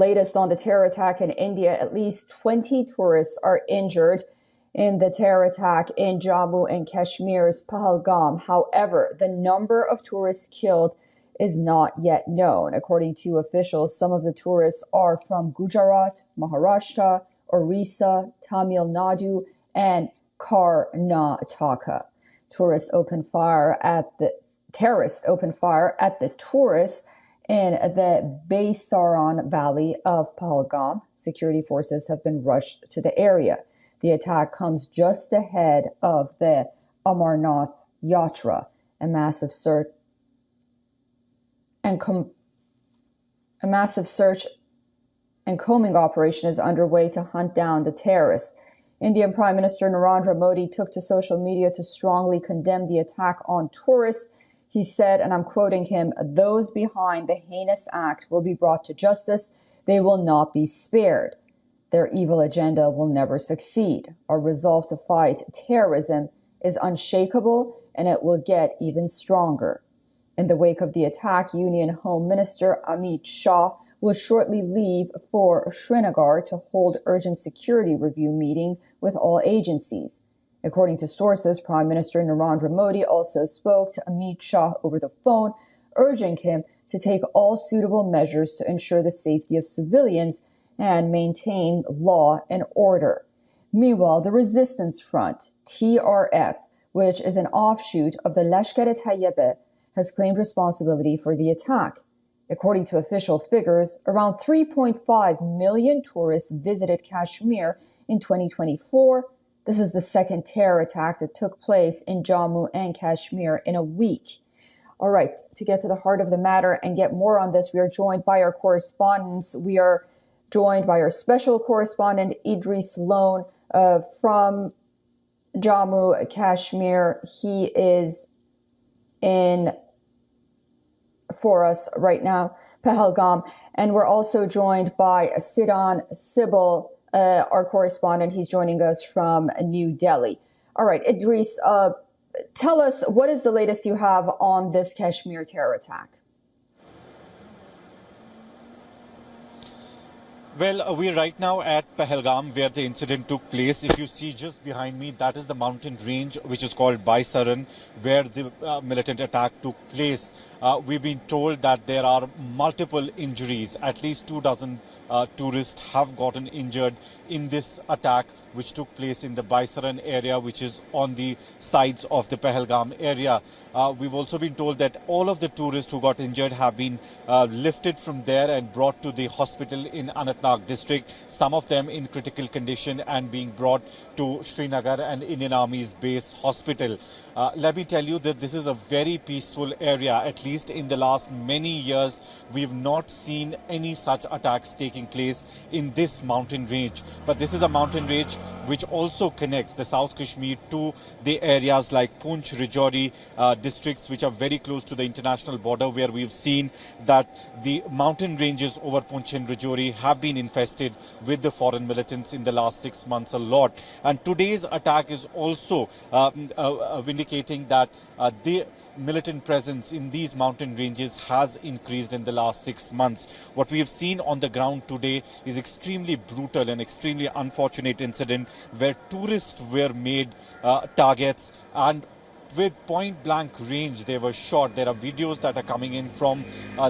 latest on the terror attack in India. At least 20 tourists are injured in the terror attack in Jammu and Kashmir's Pahalgam. However, the number of tourists killed is not yet known. According to officials, some of the tourists are from Gujarat, Maharashtra, Orissa, Tamil Nadu, and Karnataka. Terrorists opened fire at the tourists in the Baisaran Valley of Pahalgam. Security forces have been rushed to the area. The attack comes just ahead of the Amarnath Yatra. A massive search and combing operation is underway to hunt down the terrorists. Indian Prime Minister Narendra Modi took to social media to strongly condemn the attack on tourists. He said, and I'm quoting him, "Those behind the heinous act will be brought to justice. They will not be spared. Their evil agenda will never succeed. Our resolve to fight terrorism is unshakable, and it will get even stronger." In the wake of the attack, Union Home Minister Amit Shah will shortly leave for Srinagar to hold urgent security review meeting with all agencies. According to sources, Prime Minister Narendra Modi also spoke to Amit Shah over the phone, urging him to take all suitable measures to ensure the safety of civilians and maintain law and order. Meanwhile, the Resistance Front, TRF, which is an offshoot of the Lashkar-e-Taiba, has claimed responsibility for the attack. According to official figures, around 3.5 million tourists visited Kashmir in 2024. This is the second terror attack that took place in Jammu and Kashmir in a week. All right, to get to the heart of the matter and get more on this, we are joined by our correspondents. We are joined by our special correspondent, Idris Lone, from Jammu, Kashmir. He is in for us right now, Pahalgam. And we're also joined by Siddhan Sibal, our correspondent. He's joining us from New Delhi. All right, Idris, tell us, what is the latest you have on this Kashmir terror attack? Well, we're right now at Pahalgam, where the incident took place. If you see just behind me, that is the mountain range, which is called Baisaran, where the militant attack took place. We've been told that there are multiple injuries. At least 24 tourists have gotten injured in this attack, which took place in the Baisaran area, which is on the sides of the Pahalgam area. We've also been told that all of the tourists who got injured have been lifted from there and brought to the hospital in Anantnag district, some of them in critical condition and being brought to Srinagar and Indian Army's base hospital. Let me tell you that this is a very peaceful area. At least in the last many years, we've not seen any such attacks taking place in this mountain range. But this is a mountain range which also connects the South Kashmir to the areas like Poonch, Rajouri districts, which are very close to the international border, where we've seen that the mountain ranges over Poonch and Rajouri have been infested with the foreign militants in the last 6 months a lot. And today's attack is also vindicating that the militant presence in these mountain ranges has increased in the last 6 months. What we have seen on the ground today is extremely brutal and extremely unfortunate incident where tourists were made targets, and with point-blank range they were shot. There are videos that are coming in from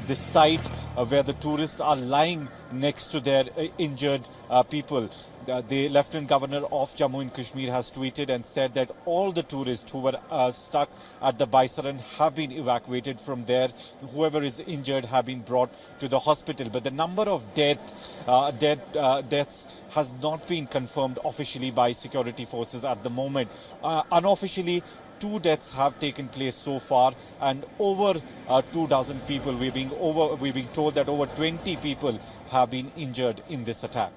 the site where the tourists are lying next to their injured people. The Lieutenant Governor of Jammu and Kashmir has tweeted and said that all the tourists who were stuck at the Baisaran have been evacuated from there. Whoever is injured have been brought to the hospital. But the number of deaths has not been confirmed officially by security forces at the moment. Unofficially, 2 deaths have taken place so far, and over 24 people. We're being told that over 20 people have been injured in this attack.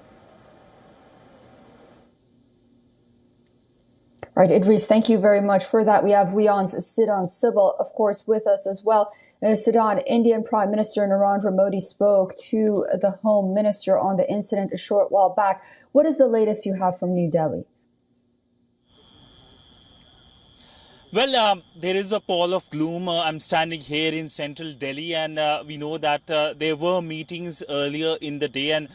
All right, Idris, thank you very much for that. We have WION's Siddhan Sibal, of course, with us as well. Siddhan, Indian Prime Minister Narendra Modi spoke to the Home Minister on the incident a short while back. What is the latest you have from New Delhi? Well, there is a pall of gloom. I'm standing here in central Delhi, and we know that there were meetings earlier in the day. And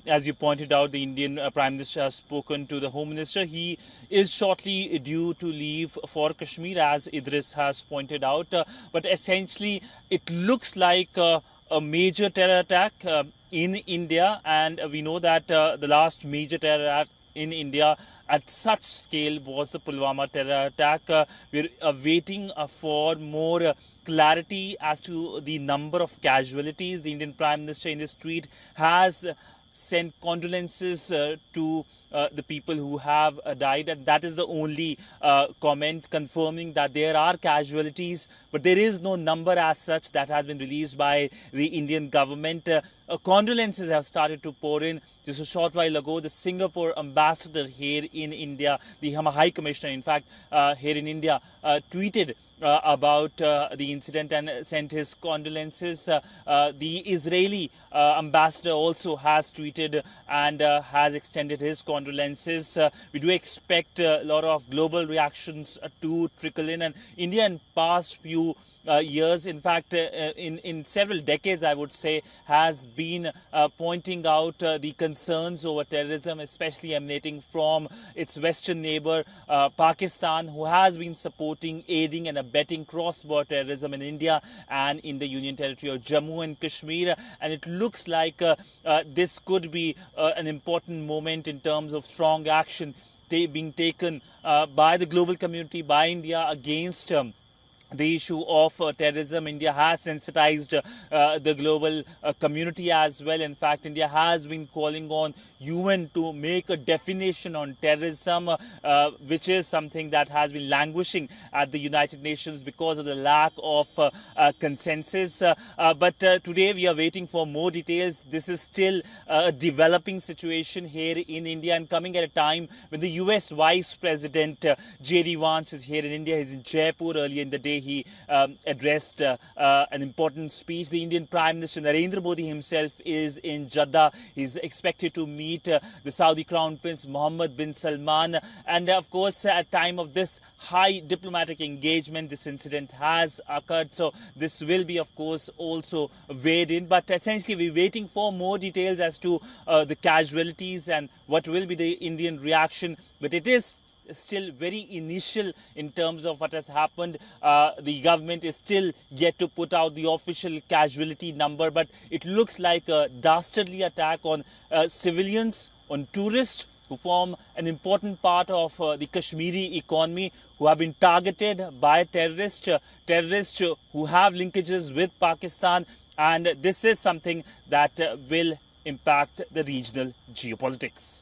as you pointed out, the Indian Prime Minister has spoken to the Home Minister. He is shortly due to leave for Kashmir, as Idris has pointed out. But essentially, it looks like a major terror attack in India, and we know that the last major terror attack in India at such scale was the Pulwama terror attack. We're waiting for more clarity as to the number of casualties. The Indian Prime Minister in this tweet has sent condolences to the people who have died, and that is the only comment confirming that there are casualties, but there is no number as such that has been released by the Indian government. Condolences have started to pour in. Just a short while ago, the Singapore ambassador here in India, the High Commissioner, in fact, here in India, tweeted about the incident and sent his condolences. The Israeli ambassador also has tweeted and has extended his condolences. We do expect a lot of global reactions to trickle in, and India in past few years, in fact, in several decades, I would say, has been pointing out the concerns over terrorism, especially emanating from its western neighbor, Pakistan, who has been supporting, aiding and abetting cross-border terrorism in India and in the Union Territory of Jammu and Kashmir. And it looks like this could be an important moment in terms of strong action being taken by the global community, by India, against the issue of terrorism. India has sensitized the global community as well. In fact, India has been calling on UN to make a definition on terrorism, which is something that has been languishing at the United Nations because of the lack of consensus. But today we are waiting for more details. This is still a developing situation here in India, and coming at a time when the US Vice President J.D. Vance is here in India. He's in Jaipur. Earlier in the day, he addressed an important speech. The Indian Prime Minister Narendra Modi himself is in Jeddah. He's expected to meet the Saudi Crown Prince Mohammed bin Salman. And of course, at time of this high diplomatic engagement, this incident has occurred. So this will be, of course, also weighed in. But essentially, we're waiting for more details as to the casualties and what will be the Indian reaction. But it is still very initial in terms of what has happened. The government is still yet to put out the official casualty number, but it looks like a dastardly attack on civilians, on tourists who form an important part of the Kashmiri economy, who have been targeted by terrorists who have linkages with Pakistan. And this is something that will impact the regional geopolitics.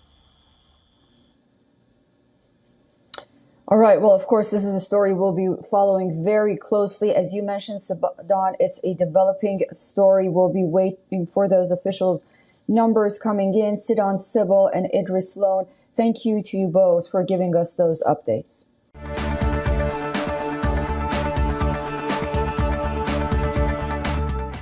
All right. Well, of course, this is a story we'll be following very closely. As you mentioned, Don, it's a developing story. We'll be waiting for those official numbers coming in. Sidon Sybil and Idris Sloan, thank you to you both for giving us those updates.